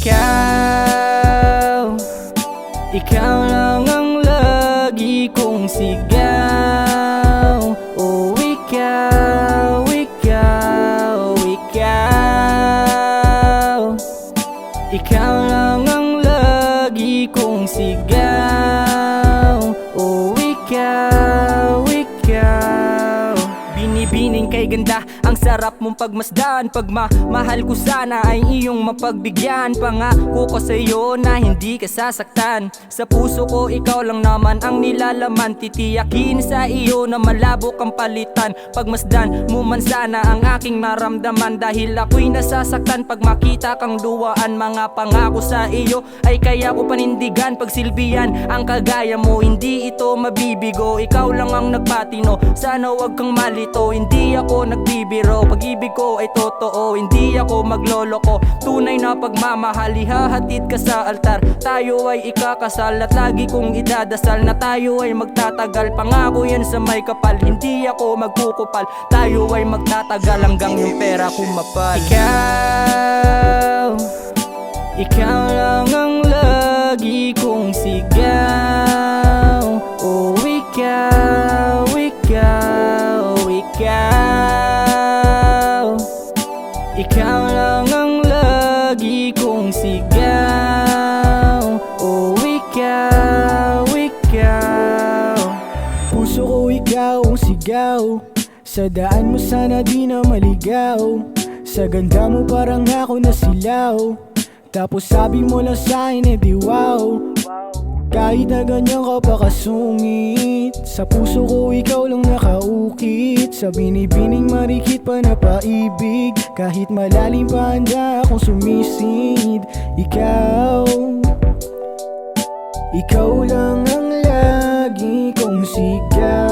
Ikaw, ikaw lang ang lagi kong sigaw. Oh, ikaw, ikaw, ikaw. Ikaw lang ang lagi kong sigaw. Oh, ikaw, ikaw. Binibining kay ganda, ang sarap mong pagmasdan. Pagmamahal ko sana ay iyong mapagbigyan. Pangako ko sa'yo na hindi ka sasaktan. Sa puso ko ikaw lang naman ang nilalaman. Titiyakin sa iyo na malabo kang palitan. Pagmasdan mo man sana ang aking maramdaman. Dahil ako'y nasasaktan pag makita kang duwaan. Mga pangako sa iyo ay kaya ko panindigan. Pagsilbihan ang kagaya mo, hindi ito mabibigo. Ikaw lang ang nagpatino, sana wag kang malito. Hindi ako nagbibiro, pag-ibig ko ay totoo. Hindi ako magloloko, tunay na pagmamahal. Ihahatid ka sa altar, tayo ay ikakasal. At lagi kong idadasal na tayo ay magtatagal. Pangako yan sa may kapal, hindi ako magkukupal. Tayo ay magtatagal hanggang yung pera kumapal. Ikaw, ikaw lang ang lagi kong sigaw. Oh, ikaw, ikaw, ikaw. Ikaw lang ang lagi kong sigaw. Oh, ikaw, ikaw. Puso ko ikaw ang sigaw. Sa daan mo sana di na maligaw. Sa ganda mo parang ako nasilaw. Tapos sabi mo lang sa'kin di wow. Kahit na ganyan ka pa kasungit, sa puso ko ikaw lang nakaukit. Sa binibining marikit pa na paibig. Kahit malalim pa handa akong sumisid. Ikaw, ikaw lang ang lagi kong sigaw.